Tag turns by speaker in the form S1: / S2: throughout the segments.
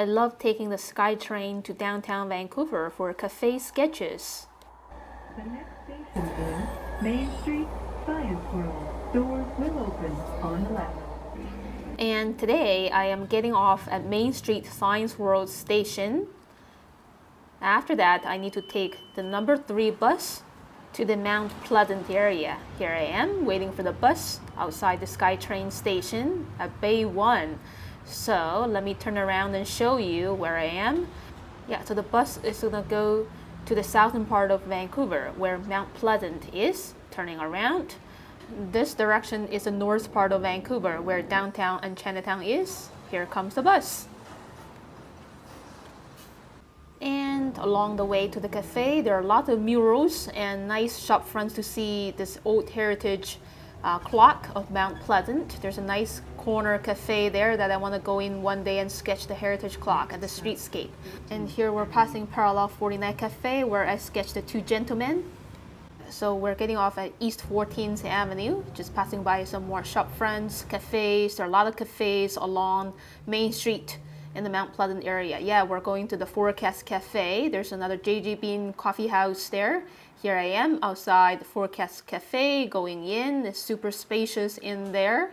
S1: love taking the SkyTrain to downtown Vancouver for cafe sketches.
S2: The next station is Main Street, Science World. Doors will open on the left.
S1: And today I am getting off at Main Street Science World station. After that, I need to take the number 3 bus to the Mount Pleasant area. Here I am waiting for the bus outside the SkyTrain station at Bay 1. So let me turn around and show you where I am. Yeah, so the bus is gonna go to the southern part of Vancouver where Mount Pleasant is, turning around. This direction is the north part of Vancouver where downtown and Chinatown is. Here comes the bus. And along the way to the cafe, there are lots of murals and nice shop fronts to see this old heritage clock of Mount Pleasant. There's a nice corner cafe there that I want to go in one day and sketch the heritage clock at the streetscape. And here we're passing Parallel 49 Cafe where I sketched the 2 gentlemen. So we're getting off at East 14th Avenue, just passing by some more shop fronts, cafes. There are a lot of cafes along Main Street in the Mount Pleasant area. Yeah, we're going to the Forecast Cafe. There's another JJ Bean coffee house there. Here I am outside the Forecast Cafe, going in. It's super spacious in there.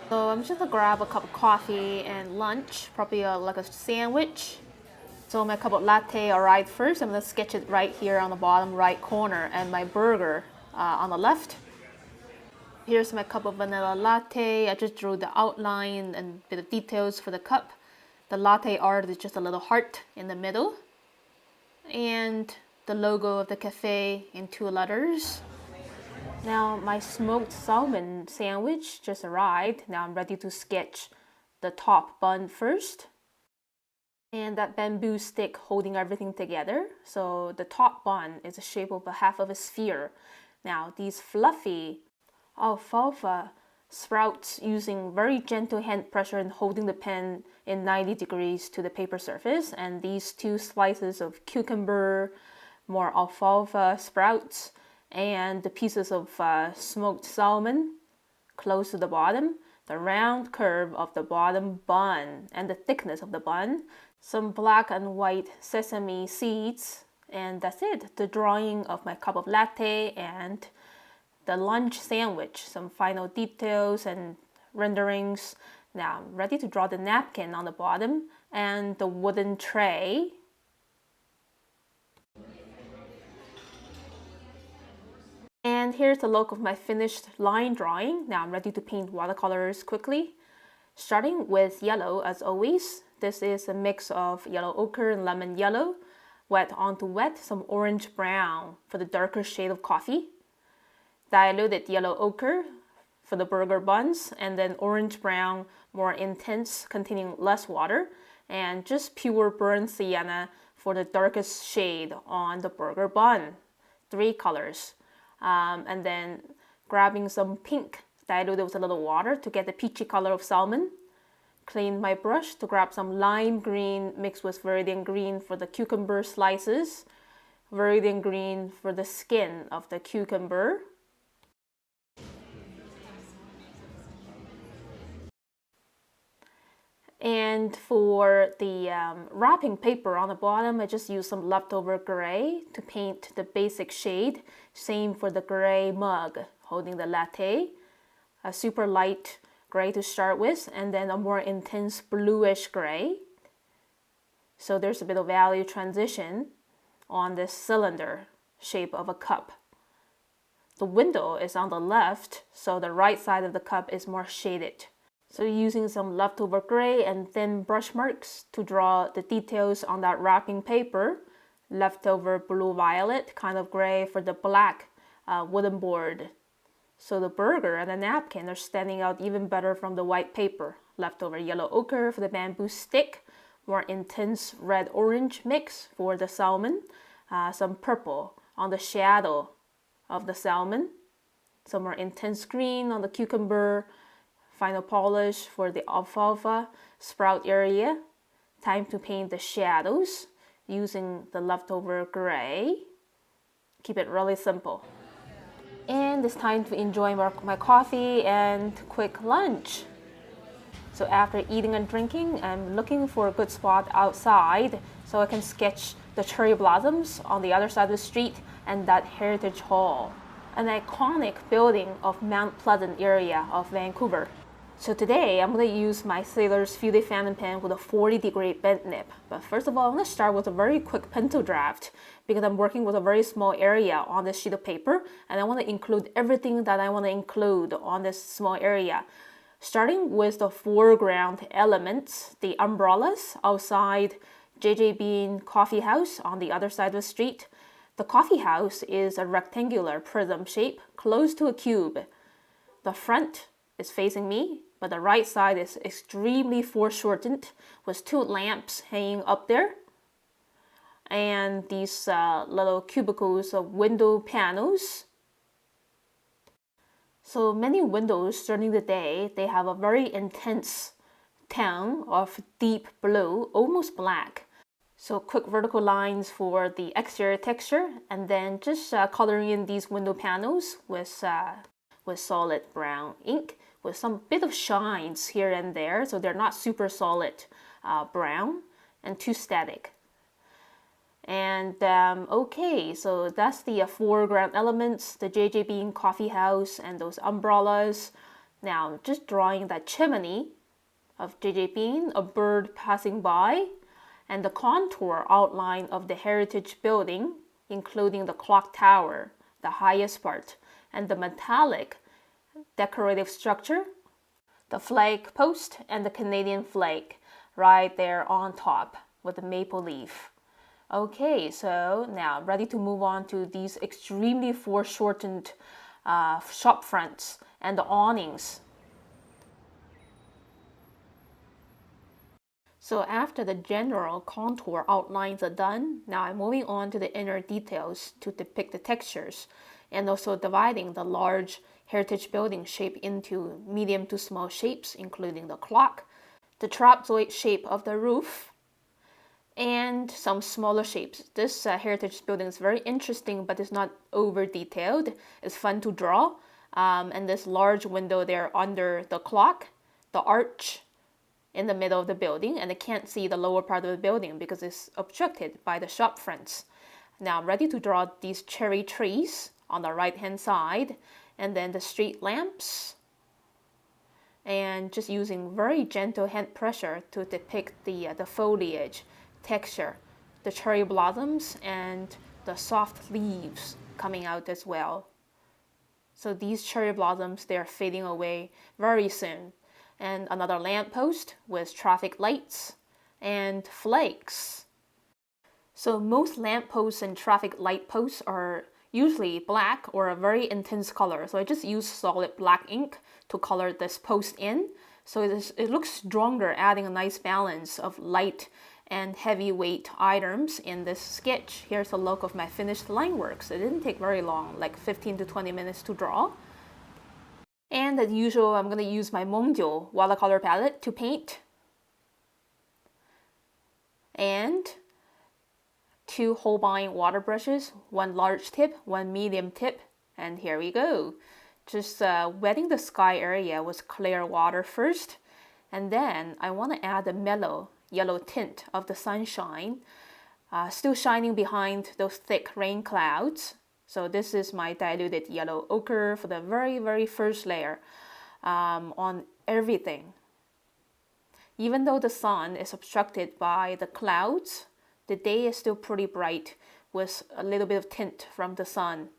S1: So I'm just gonna grab a cup of coffee and lunch, probably like a sandwich. So my cup of latte arrived first. I'm gonna sketch it right here on the bottom right corner, and my burger on the left. Here's my cup of vanilla latte. I just drew the outline and a bit of details for the cup. The latte art is just a little heart in the middle. And the logo of the cafe in 2 letters. Now my smoked salmon sandwich just arrived. Now I'm ready to sketch the top bun first. And that bamboo stick holding everything together. So the top bun is the shape of a half of a sphere. Now these fluffy alfalfa sprouts using very gentle hand pressure and holding the pen in 90 degrees to the paper surface. And these 2 slices of cucumber, more alfalfa sprouts, and the pieces of smoked salmon close to the bottom, the round curve of the bottom bun and the thickness of the bun, some black and white sesame seeds, and that's it. The drawing of my cup of latte and the lunch sandwich, some final details and renderings. Now I'm ready to draw the napkin on the bottom and the wooden tray. And here's the look of my finished line drawing. Now I'm ready to paint watercolors quickly. Starting with yellow as always. This is a mix of yellow ochre and lemon yellow. Wet onto wet, some orange brown for the darker shade of coffee. Diluted yellow ochre for the burger buns, and then orange brown, more intense, containing less water, and just pure burnt sienna for the darkest shade on the burger bun. 3 colors. And then grabbing some pink diluted with a little water to get the peachy color of salmon. Cleaned my brush to grab some lime green mixed with viridian green for the cucumber slices. Viridian green for the skin of the cucumber. And for the wrapping paper on the bottom, I just used some leftover gray to paint the basic shade. Same for the gray mug holding the latte. A super light gray to start with, and then a more intense bluish gray. So there's a bit of value transition on this cylinder shape of a cup. The window is on the left, so the right side of the cup is more shaded. So using some leftover gray and thin brush marks to draw the details on that wrapping paper. Leftover blue-violet kind of gray for the black wooden board. So the burger and the napkin are standing out even better from the white paper. Leftover yellow ochre for the bamboo stick. More intense red-orange mix for the salmon. Some purple on the shadow of the salmon. Some more intense green on the cucumber. Final polish for the alfalfa sprout area. Time to paint the shadows using the leftover gray. Keep it really simple. And it's time to enjoy my coffee and quick lunch. So after eating and drinking, I'm looking for a good spot outside so I can sketch the cherry blossoms on the other side of the street and that Heritage Hall, an iconic building of Mount Pleasant area of Vancouver. So today I'm going to use my Sailor's Fude fountain pen with a 40-degree bent nib. But first of all, I'm going to start with a very quick pencil draft because I'm working with a very small area on this sheet of paper and I want to include everything that I want to include on this small area. Starting with the foreground elements, the umbrellas outside JJ Bean Coffee House on the other side of the street. The coffee house is a rectangular prism shape close to a cube. The front is facing me, but the right side is extremely foreshortened with two lamps hanging up there. And these little cubicles of window panels. So many windows during the day, they have a very intense tone of deep blue, almost black. So quick vertical lines for the exterior texture, and then just coloring in these window panels with solid brown ink with some bit of shines here and there, so they're not super solid brown and too static. And okay, so that's the foreground elements, the JJ Bean Coffee House and those umbrellas. Now just drawing that chimney of JJ Bean, a bird passing by, and the contour outline of the Heritage Building, including the clock tower, the highest part, and the metallic decorative structure, the flag post, and the Canadian flag right there on top with the maple leaf. Okay, so now ready to move on to these extremely foreshortened shop fronts and the awnings. So after the general contour outlines are done, now I'm moving on to the inner details to depict the textures and also dividing the large Heritage Building shape into medium to small shapes, including the clock, the trapezoid shape of the roof, and some smaller shapes. This Heritage Building is very interesting, but it's not over detailed. It's fun to draw. And this large window there under the clock, the arch in the middle of the building, and I can't see the lower part of the building because it's obstructed by the shop fronts. Now I'm ready to draw these cherry trees on the right hand side, and then the street lamps, and just using very gentle hand pressure to depict the foliage texture, the cherry blossoms and the soft leaves coming out as well. So these cherry blossoms, they're fading away very soon. And another lamppost with traffic lights and flags. So most lampposts and traffic light posts are usually black or a very intense color. So I just use solid black ink to color this post in. So it looks stronger, adding a nice balance of light and heavyweight items in this sketch. Here's a look of my finished line works. It didn't take very long, like 15 to 20 minutes to draw. And as usual, I'm going to use my Mungyo watercolor palette to paint. And 2 Holbein water brushes, 1 large tip, 1 medium tip, and here we go. Just wetting the sky area with clear water first, and then I want to add a mellow yellow tint of the sunshine, still shining behind those thick rain clouds. So this is my diluted yellow ochre for the very, very first layer on everything. Even though the sun is obstructed by the clouds, the day is still pretty bright with a little bit of tint from the sun.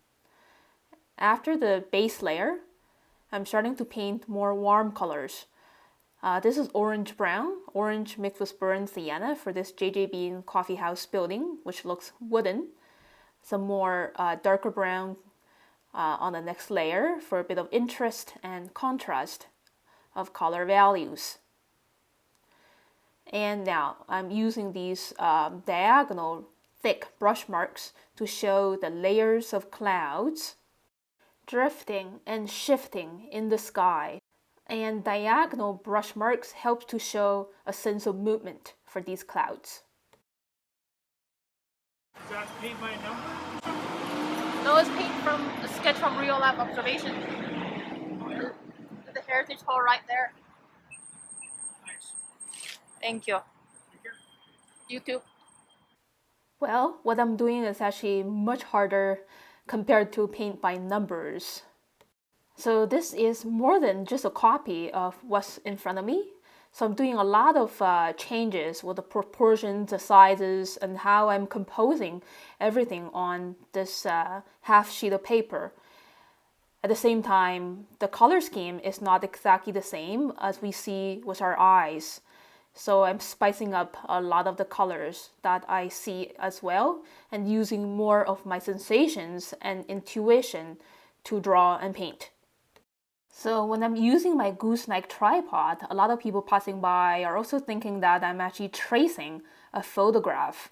S1: After the base layer, I'm starting to paint more warm colors. This is orange-brown, orange mixed with burnt sienna for this JJ Bean Coffee House building, which looks wooden. Some more darker brown on the next layer for a bit of interest and contrast of color values. And now I'm using these diagonal thick brush marks to show the layers of clouds drifting and shifting in the sky. And diagonal brush marks help to show a sense of movement for these clouds.
S3: Is that paint by number?
S1: No, it's paint from a sketch from real life observation. The Heritage Hall right there. Thank you. You too. Well, what I'm doing is actually much harder compared to paint by numbers. So this is more than just a copy of what's in front of me. So I'm doing a lot of changes with the proportions, the sizes, and how I'm composing everything on this half sheet of paper. At the same time, the color scheme is not exactly the same as we see with our eyes. So I'm spicing up a lot of the colors that I see as well and using more of my sensations and intuition to draw and paint. So when I'm using my gooseneck tripod, a lot of people passing by are also thinking that I'm actually tracing a photograph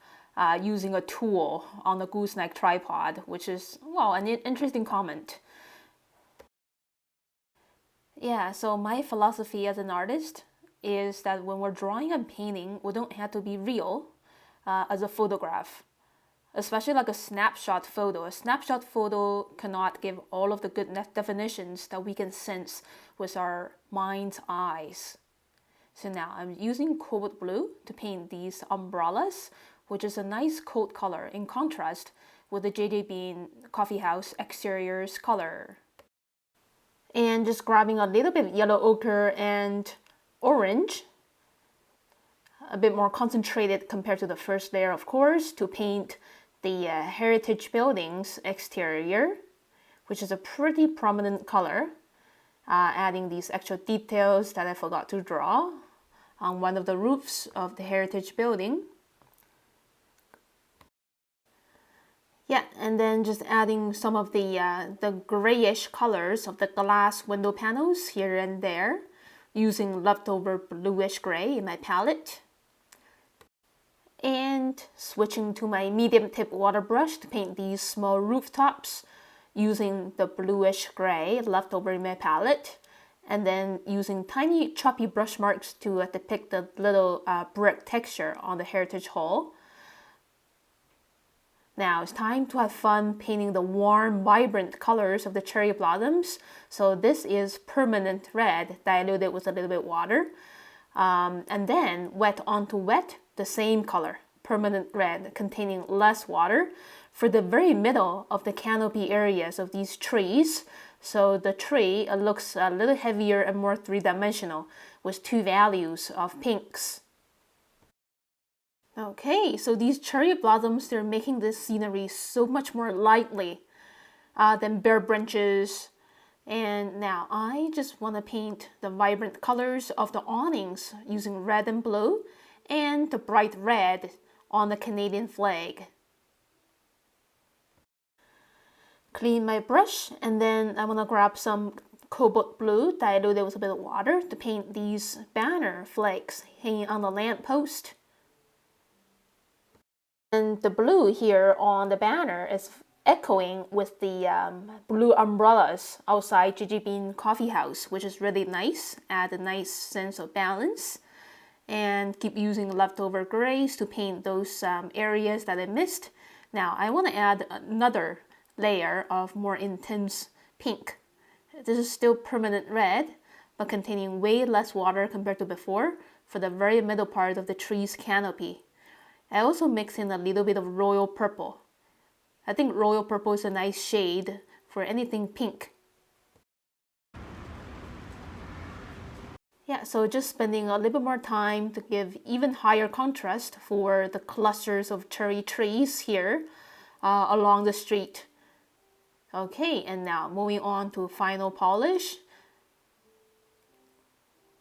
S1: using a tool on the gooseneck tripod, which is, well, an interesting comment. Yeah, so my philosophy as an artist is that when we're drawing and painting, we don't have to be real as a photograph, especially like a snapshot photo. A snapshot photo cannot give all of the good definitions that we can sense with our mind's eyes. So now I'm using cobalt blue to paint these umbrellas, which is a nice coat color in contrast with the JJ Bean Coffee House exteriors color. And just grabbing a little bit of yellow ochre and orange, a bit more concentrated compared to the first layer, of course, to paint the heritage building's exterior, which is a pretty prominent color, adding these extra details that I forgot to draw on one of the roofs of the heritage building. Yeah, and then just adding some of the grayish colors of the glass window panels here and there, using leftover bluish gray in my palette. And switching to my medium tip water brush to paint these small rooftops, using the bluish gray left over in my palette. And then using tiny choppy brush marks to depict the little brick texture on the heritage hall. Now it's time to have fun painting the warm, vibrant colors of the cherry blossoms. So this is permanent red diluted with a little bit of water. And then wet onto wet, the same color, permanent red containing less water for the very middle of the canopy areas of these trees. So the tree looks a little heavier and more three-dimensional with two values of pinks. Okay, so these cherry blossoms, they're making this scenery so much more lively than bare branches. And now I just want to paint the vibrant colors of the awnings using red and blue and the bright red on the Canadian flag. Clean my brush, and then I want to grab some cobalt blue diluted with a bit of water to paint these banner flags hanging on the lamppost. And the blue here on the banner is echoing with the blue umbrellas outside JJ Bean Coffee House, which is really nice, add a nice sense of balance. And keep using leftover grays to paint those areas that I missed. Now I want to add another layer of more intense pink. This is still permanent red, but containing way less water compared to before for the very middle part of the tree's canopy. I also mix in a little bit of royal purple. I think royal purple is a nice shade for anything pink. Yeah, so just spending a little bit more time to give even higher contrast for the clusters of cherry trees here along the street. Okay, and now moving on to final polish.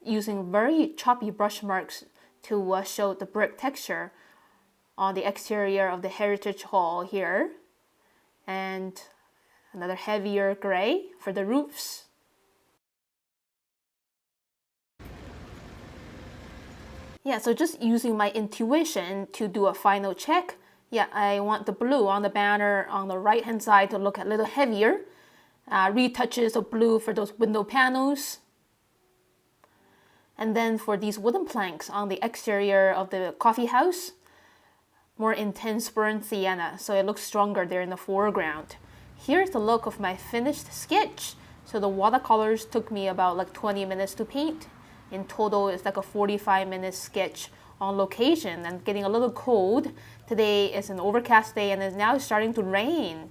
S1: Using very choppy brush marks to show the brick texture on the exterior of the heritage hall here. And another heavier gray for the roofs. Yeah, so just using my intuition to do a final check. Yeah, I want the blue on the banner on the right hand side to look a little heavier. Retouches of blue for those window panels. And then for these wooden planks on the exterior of the coffee house, more intense burnt sienna, so it looks stronger there in the foreground. Here's the look of my finished sketch. So the watercolors took me about like 20 minutes to paint. In total, it's like a 45-minute sketch on location and getting a little cold. Today is an overcast day and it's now starting to rain.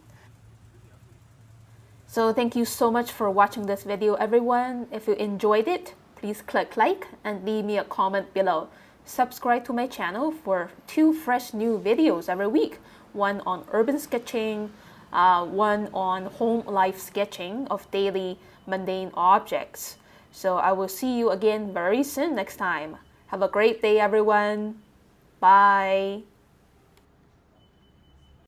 S1: So thank you so much for watching this video, everyone. If you enjoyed it, please click like and leave me a comment below. Subscribe to my channel for 2 fresh new videos every week. One on urban sketching, one on home life sketching of daily mundane objects. So I will see you again very soon next time. Have a great day, everyone. Bye.